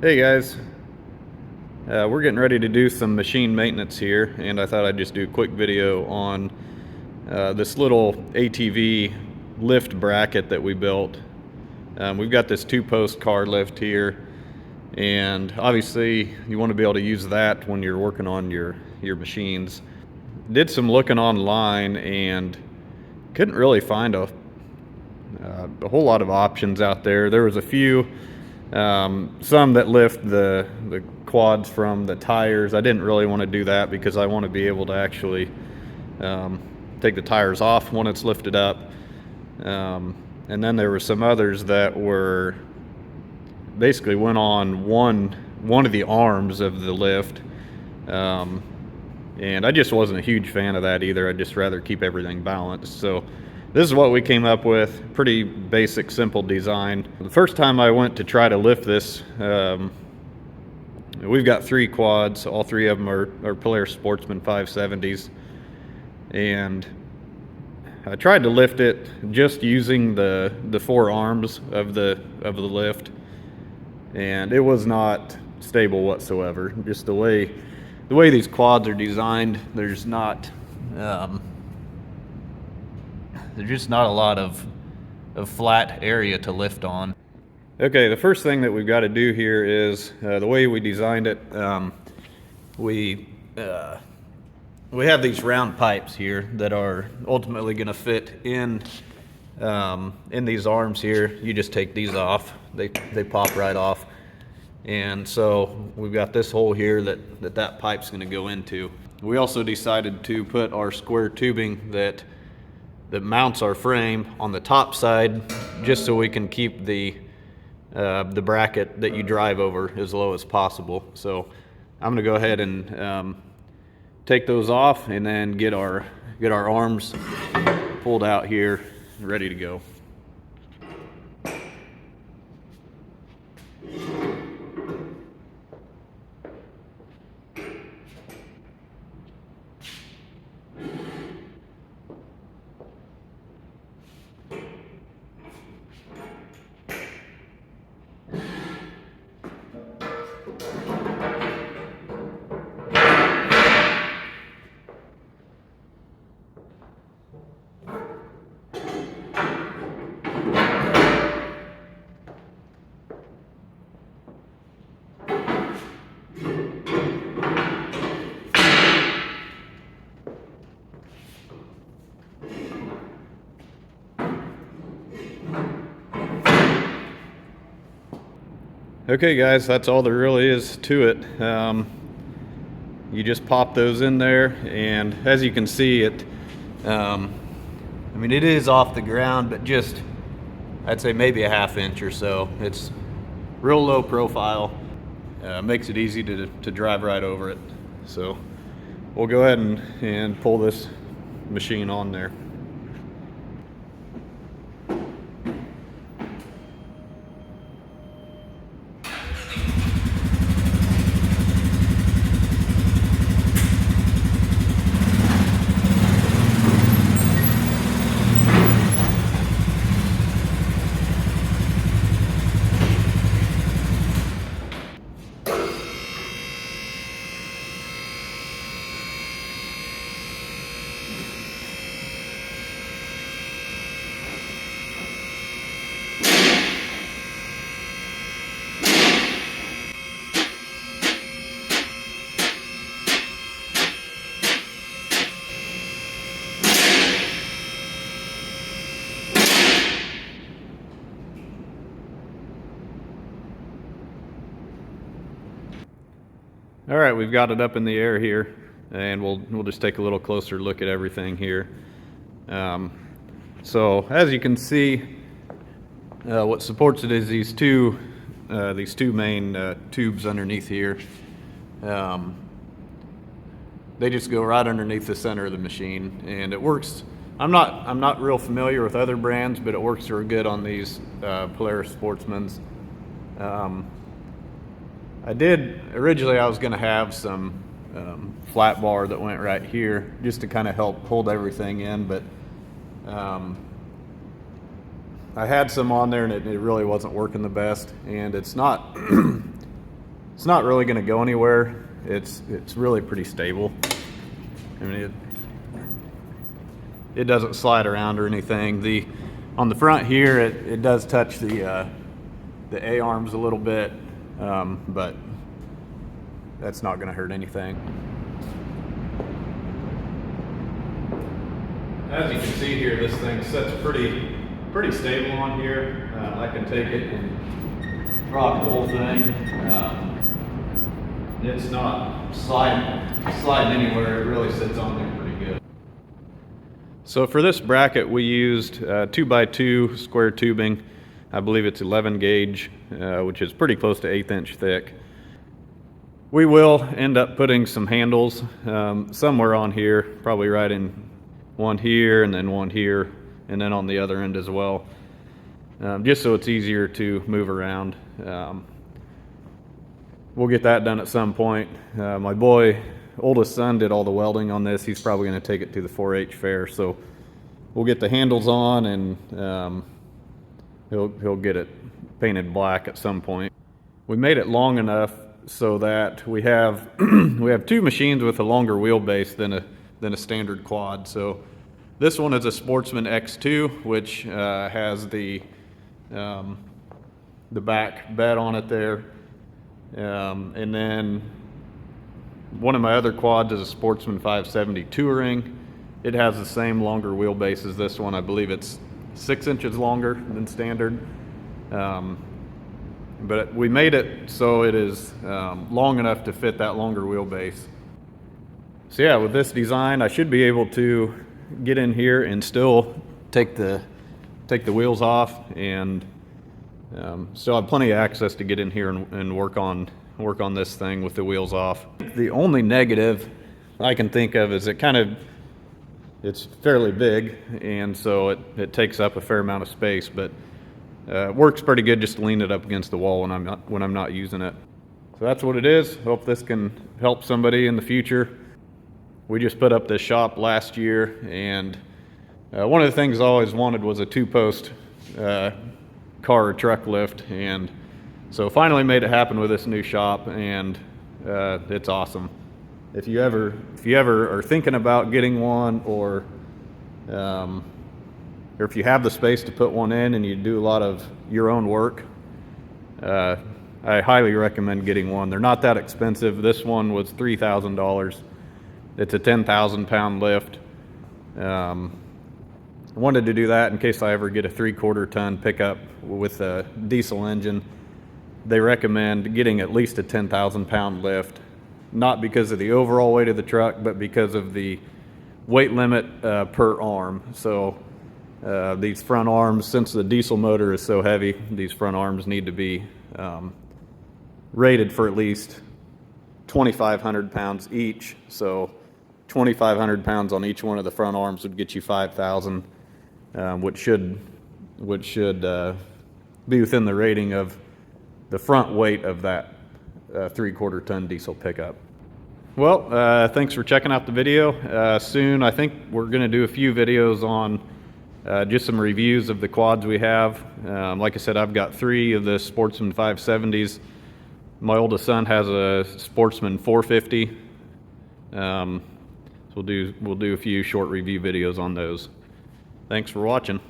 Hey guys, we're getting ready to do some machine maintenance here, and I thought I'd just do a quick video on this little ATV lift bracket that we built. We've got this 2-post car lift here, and obviously you want to be able to use that when you're working on your machines. Did some looking online and couldn't really find a whole lot of options out there. There was a few. Some that lift the quads from the tires. I didn't really want to do that because I want to be able to actually take the tires off when it's lifted up. And then there were some others that were basically went on one of the arms of the lift. And I just wasn't a huge fan of that either. I'd just rather keep everything balanced. So this is what we came up with. Pretty basic, simple design. The first time I went to try to lift this, we've got 3 quads. All 3 of them are Polaris Sportsman 570s. And I tried to lift it just using the 4 arms of the lift. And it was not stable whatsoever. Just the way these quads are designed, there's just not a lot of flat area to lift on. Okay, the first thing that we've got to do here is the way we designed it. We have these round pipes here that are ultimately going to fit in these arms here. You just take these off; they pop right off. And so we've got this hole here that pipe's going to go into. We also decided to put our square tubing that mounts our frame on the top side, just so we can keep the bracket that you drive over as low as possible. So I'm going to go ahead and take those off, and then get our arms pulled out here, ready to go. Okay guys, that's all there really is to it. You just pop those in there, and as you can see, it is off the ground, but just, I'd say maybe a ½ inch or so. It's real low profile. Makes it easy to drive right over it. So we'll go ahead and pull this machine on there. All right, we've got it up in the air here, and we'll just take a little closer look at everything here. So as you can see, what supports it is these two main tubes underneath here. They just go right underneath the center of the machine, and it works. I'm not real familiar with other brands, but it works real good on these Polaris Sportsmans. Originally I was going to have some flat bar that went right here just to kind of help hold everything in, but I had some on there and it really wasn't working the best, and it's not it's not really going to go anywhere. It's really pretty stable. I mean, it doesn't slide around or anything. On the front here, it does touch the A-arms a little bit, but that's not going to hurt anything. As you can see here, this thing sets pretty stable on here. I can take it and rock the whole thing. It's not sliding anywhere. It really sits on there pretty good. So for this bracket, we used 2x2 square tubing. I believe it's 11 gauge, which is pretty close to 1/8 inch thick. We will end up putting some handles somewhere on here, probably right in one here and then one here, and then on the other end as well, just so it's easier to move around. We'll get that done at some point. My oldest son did all the welding on this. He's probably going to take it to the 4-H fair, so we'll get the handles on, and he'll get it painted black at some point. We made it long enough so that we have we have two machines with a longer wheelbase than a standard quad. So this one is a Sportsman X2, which has the back bed on it there, and then one of my other quads is a Sportsman 570 Touring. It has the same longer wheelbase as this one. I believe it's 6 inches longer than standard. But we made it so it is long enough to fit that longer wheelbase. So yeah, with this design, I should be able to get in here and still take the wheels off, and still have plenty of access to get in here and work on this thing with the wheels off. The only negative I can think of is it's fairly big, and so it takes up a fair amount of space, but it works pretty good just to lean it up against the wall when I'm not using it. So that's what it is. Hope this can help somebody in the future. We just put up this shop last year, and one of the things I always wanted was a 2-post car or truck lift, and so finally made it happen with this new shop, and it's awesome. If you ever are thinking about getting one, or if you have the space to put one in and you do a lot of your own work, I highly recommend getting one. They're not that expensive. This one was $3,000. It's a 10,000 pound lift. I wanted to do that in case I ever get a 3/4 ton pickup with a diesel engine. They recommend getting at least a 10,000 pound lift, not because of the overall weight of the truck, but because of the weight limit per arm. So these front arms, since the diesel motor is so heavy, these front arms need to be rated for at least 2,500 pounds each. So 2,500 pounds on each one of the front arms would get you 5,000, which should be within the rating of the front weight of that 3/4 ton diesel pickup. Well, thanks for checking out the video. Soon, I think we're going to do a few videos on just some reviews of the quads we have. Like I said, I've got 3 of the Sportsman 570s. My oldest son has a Sportsman 450. So we'll do a few short review videos on those. Thanks for watching.